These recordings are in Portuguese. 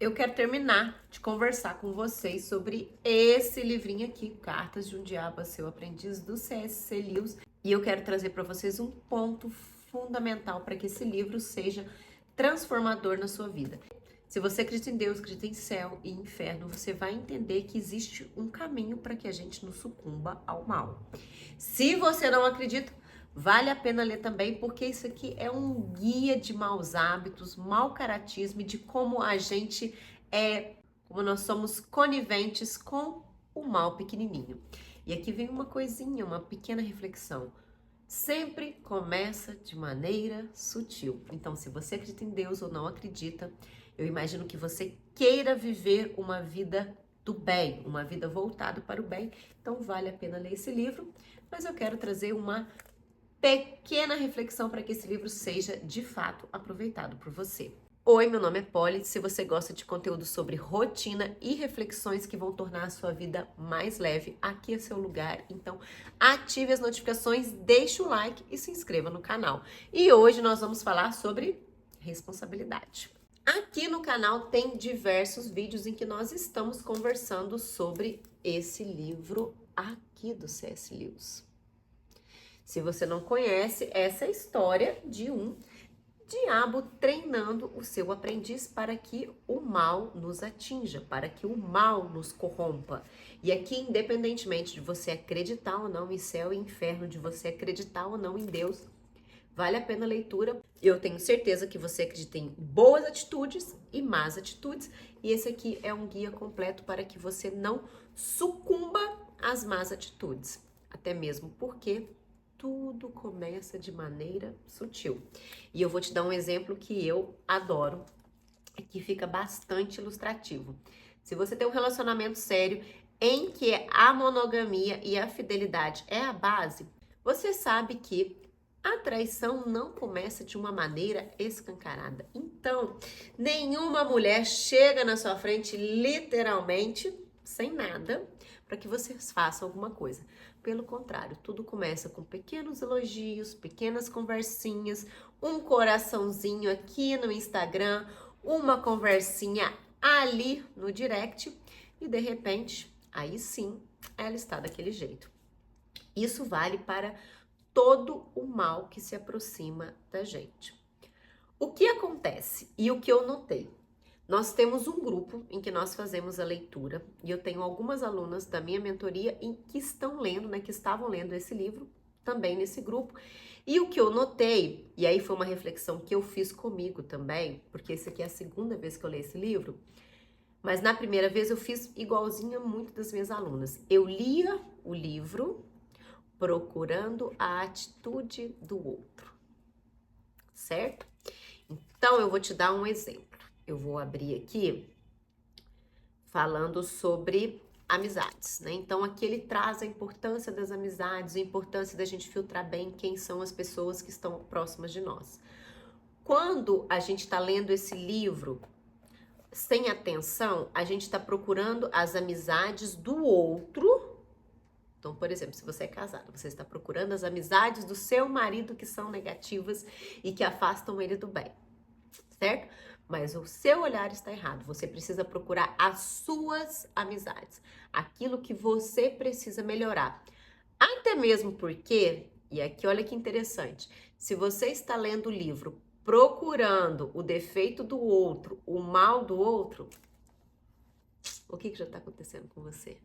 eu quero terminar de conversar com vocês sobre esse livrinho aqui, Cartas de um Diabo a Seu Aprendiz, do C.S. Lewis. E eu quero trazer para vocês um ponto fundamental para que esse livro seja transformador na sua vida. Se você acredita em Deus, acredita em céu e inferno, você vai entender que existe um caminho para que a gente não sucumba ao mal. Se você não acredita, vale a pena ler também, porque isso aqui é um guia de maus hábitos, mau caratismo e de como a gente como nós somos coniventes com o mal pequenininho. E aqui vem uma coisinha, uma pequena reflexão. Sempre começa de maneira sutil. Então, se você acredita em Deus ou não acredita, eu imagino que você queira viver uma vida do bem, uma vida voltada para o bem. Então, vale a pena ler esse livro, mas eu quero trazer uma pequena reflexão para que esse livro seja, de fato, aproveitado por você. Oi, meu nome é Polly. Se você gosta de conteúdo sobre rotina e reflexões que vão tornar a sua vida mais leve, aqui é seu lugar. Então, ative as notificações, deixe o like e se inscreva no canal. E hoje nós vamos falar sobre responsabilidade. Aqui no canal tem diversos vídeos em que nós estamos conversando sobre esse livro aqui do C.S. Lewis. Se você não conhece, essa é a história de um diabo treinando o seu aprendiz para que o mal nos atinja, para que o mal nos corrompa. E aqui, independentemente de você acreditar ou não em céu e inferno, de você acreditar ou não em Deus, vale a pena a leitura. Eu tenho certeza que você acredita em boas atitudes e más atitudes. E esse aqui é um guia completo para que você não sucumba às más atitudes. Até mesmo porque tudo começa de maneira sutil. E eu vou te dar um exemplo que eu adoro, que fica bastante ilustrativo. Se você tem um relacionamento sério em que a monogamia e a fidelidade é a base, você sabe que a traição não começa de uma maneira escancarada. Então, nenhuma mulher chega na sua frente literalmente sem nada para que vocês façam alguma coisa. Pelo contrário, tudo começa com pequenos elogios, pequenas conversinhas, um coraçãozinho aqui no Instagram, uma conversinha ali no direct e de repente, aí sim, ela está daquele jeito. Isso vale para todo o mal que se aproxima da gente. O que acontece e o que eu notei? Nós temos um grupo em que nós fazemos a leitura e eu tenho algumas alunas da minha mentoria em que estão lendo, que estavam lendo esse livro também nesse grupo. E o que eu notei, e aí foi uma reflexão que eu fiz comigo também, porque esse aqui é a segunda vez que eu leio esse livro, mas na primeira vez eu fiz igualzinho a muitas das minhas alunas. Eu lia o livro procurando a atitude do outro, certo? Então eu vou te dar um exemplo. Eu vou abrir aqui falando sobre amizades, né? Então aqui ele traz a importância das amizades, a importância da gente filtrar bem quem são as pessoas que estão próximas de nós. Quando a gente está lendo esse livro sem atenção, a gente está procurando as amizades do outro. Então, por exemplo, se você é casado, você está procurando as amizades do seu marido que são negativas e que afastam ele do bem, certo? Mas o seu olhar está errado. Você precisa procurar as suas amizades, aquilo que você precisa melhorar. Até mesmo porque, e aqui olha que interessante, se você está lendo o livro procurando o defeito do outro, o mal do outro, o que já está acontecendo com você?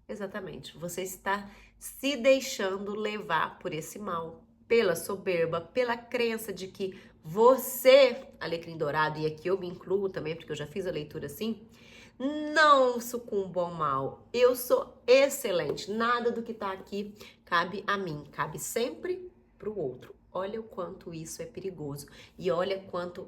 Exatamente, você está se deixando levar por esse mal, pela soberba, pela crença de que você, alecrim dourado, e aqui eu me incluo também, porque eu já fiz a leitura assim, não sucumbo ao mal, eu sou excelente, nada do que está aqui cabe a mim, cabe sempre para o outro. Olha o quanto isso é perigoso e olha quanto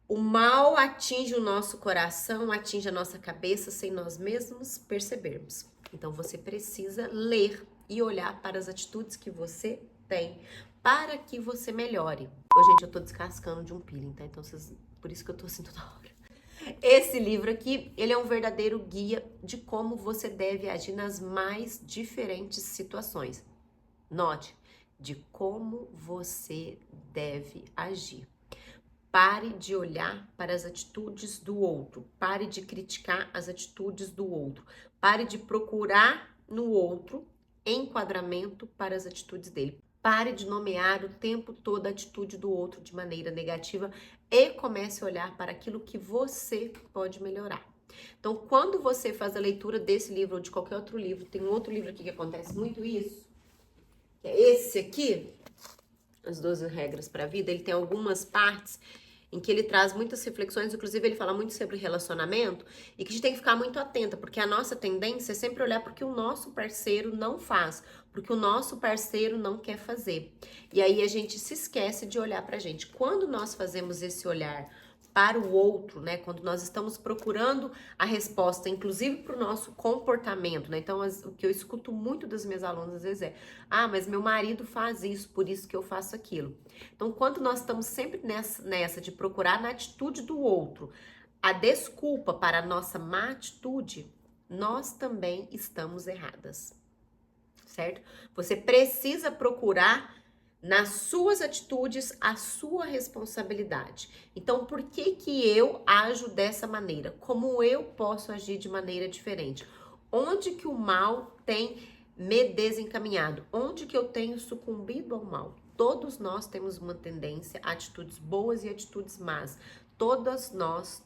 o mal atinge o nosso coração, atinge a nossa cabeça sem nós mesmos percebermos. Então você precisa ler e olhar para as atitudes que você tem para que você melhore. Ô, gente, eu tô descascando de um peeling, tá? Então por isso que eu tô assim toda hora. Esse livro aqui, ele é um verdadeiro guia de como você deve agir nas mais diferentes situações. Note, de como você deve agir. Pare de olhar para as atitudes do outro. Pare de criticar as atitudes do outro. Pare de procurar no outro enquadramento para as atitudes dele. Pare de nomear o tempo todo a atitude do outro de maneira negativa e comece a olhar para aquilo que você pode melhorar. Então, quando você faz a leitura desse livro ou de qualquer outro livro, tem um outro livro aqui que acontece muito isso, que é esse aqui, As 12 Regras para a Vida. Ele tem algumas partes em que ele traz muitas reflexões, inclusive ele fala muito sobre relacionamento, e que a gente tem que ficar muito atenta, porque a nossa tendência é sempre olhar porque o nosso parceiro não faz, porque o nosso parceiro não quer fazer. E aí a gente se esquece de olhar pra gente. Quando nós fazemos esse olhar para o outro, né? Quando nós estamos procurando a resposta, inclusive para o nosso comportamento, né? Então, o que eu escuto muito das minhas alunas às vezes é: ah, mas meu marido faz isso, por isso que eu faço aquilo. Então, quando nós estamos sempre nessa de procurar na atitude do outro a desculpa para a nossa má atitude, nós também estamos erradas, certo? Você precisa procurar nas suas atitudes a sua responsabilidade. Então, por que que eu ajo dessa maneira? Como eu posso agir de maneira diferente? Onde que o mal tem me desencaminhado? Onde que eu tenho sucumbido ao mal? Todos nós temos uma tendência a atitudes boas e atitudes más. Todas nós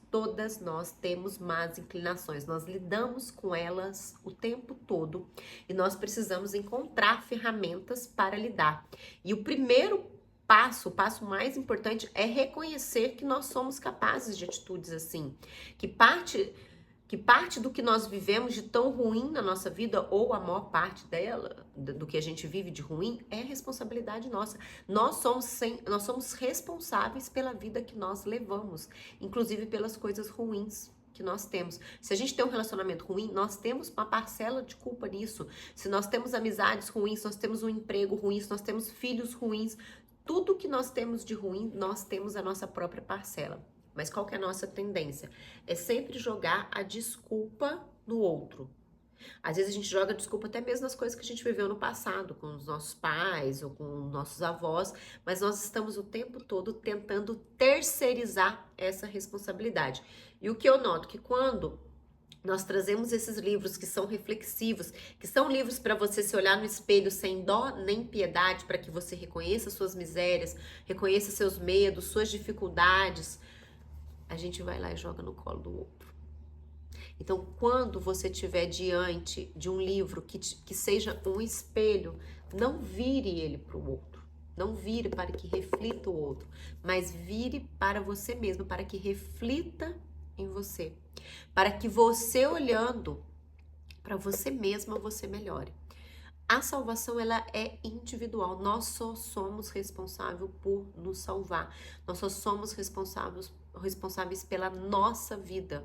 temos más inclinações. Nós lidamos com elas o tempo todo e nós precisamos encontrar ferramentas para lidar. E o primeiro passo, o passo mais importante é reconhecer que nós somos capazes de atitudes assim, que parte do que nós vivemos de tão ruim na nossa vida, ou a maior parte dela, do que a gente vive de ruim, é responsabilidade nossa. Nós somos responsáveis pela vida que nós levamos, inclusive pelas coisas ruins que nós temos. Se a gente tem um relacionamento ruim, nós temos uma parcela de culpa nisso. Se nós temos amizades ruins, se nós temos um emprego ruim, se nós temos filhos ruins, tudo que nós temos de ruim, nós temos a nossa própria parcela. Mas qual que é a nossa tendência? É sempre jogar a desculpa no outro. Às vezes a gente joga desculpa até mesmo nas coisas que a gente viveu no passado, com os nossos pais ou com os nossos avós, mas nós estamos o tempo todo tentando terceirizar essa responsabilidade. E o que eu noto que quando nós trazemos esses livros que são reflexivos, que são livros para você se olhar no espelho sem dó nem piedade, para que você reconheça suas misérias, reconheça seus medos, suas dificuldades, a gente vai lá e joga no colo do outro. Então, quando você estiver diante de um livro que seja um espelho, não vire ele para o outro. Não vire para que reflita o outro, mas vire para você mesmo, para que reflita em você. Para que você olhando para você mesma, você melhore. A salvação, ela é individual. Nós só somos responsáveis por nos salvar. Nós só somos responsáveis pela nossa vida.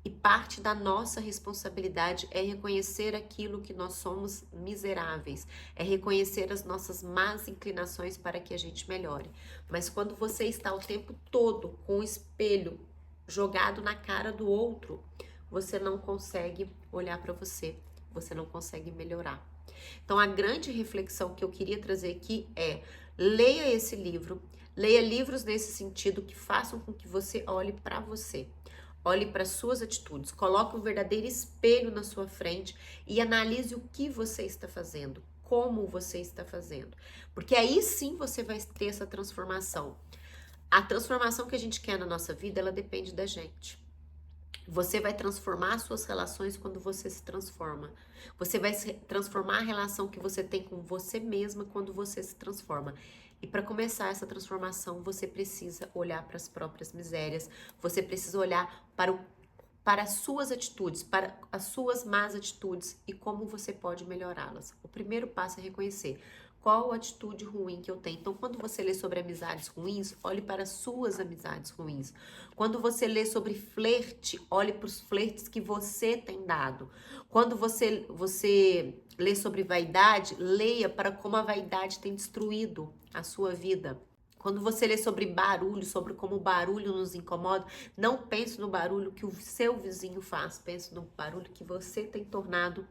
E parte da nossa responsabilidade é reconhecer aquilo que nós somos miseráveis, é reconhecer as nossas más inclinações para que a gente melhore. Mas quando você está o tempo todo com o espelho jogado na cara do outro, você não consegue olhar para você, você não consegue melhorar. Então, a grande reflexão que eu queria trazer aqui é: leia esse livro, leia livros nesse sentido que façam com que você olhe para você. Olhe para suas atitudes, coloque um verdadeiro espelho na sua frente e analise o que você está fazendo, como você está fazendo. Porque aí sim você vai ter essa transformação. A transformação que a gente quer na nossa vida, ela depende da gente. Você vai transformar suas relações quando você se transforma. Você vai transformar a relação que você tem com você mesma quando você se transforma. E para começar essa transformação, você precisa olhar para as próprias misérias, você precisa olhar para as suas atitudes, para as suas más atitudes e como você pode melhorá-las. O primeiro passo é reconhecer qual a atitude ruim que eu tenho. Então, quando você lê sobre amizades ruins, olhe para as suas amizades ruins. Quando você lê sobre flerte, olhe para os flertes que você tem dado. Quando você lê sobre vaidade, leia para como a vaidade tem destruído a sua vida. Quando você lê sobre barulho, sobre como o barulho nos incomoda, não pense no barulho que o seu vizinho faz, pense no barulho que você tem tornado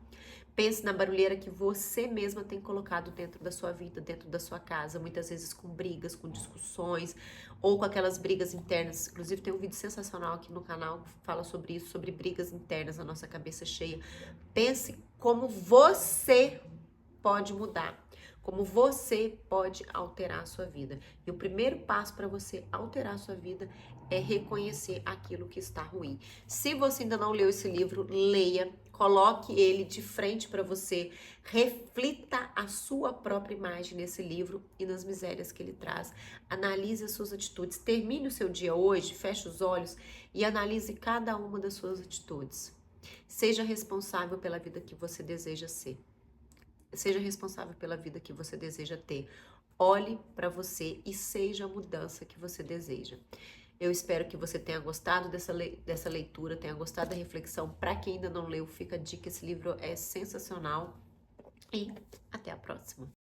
Pense na barulheira que você mesma tem colocado dentro da sua vida, dentro da sua casa, muitas vezes com brigas, com discussões, ou com aquelas brigas internas. Inclusive tem um vídeo sensacional aqui no canal que fala sobre isso, sobre brigas internas, a nossa cabeça cheia. Pense como você pode mudar, como você pode alterar a sua vida. E o primeiro passo para você alterar a sua vida é reconhecer aquilo que está ruim. Se você ainda não leu esse livro, leia, coloque ele de frente para você, reflita a sua própria imagem nesse livro e nas misérias que ele traz. Analise as suas atitudes. Termine o seu dia hoje, feche os olhos e analise cada uma das suas atitudes. Seja responsável pela vida que você deseja ser. Seja responsável pela vida que você deseja ter. Olhe para você e seja a mudança que você deseja. Eu espero que você tenha gostado dessa leitura, tenha gostado da reflexão. Para quem ainda não leu, fica a dica, esse livro é sensacional. E até a próxima.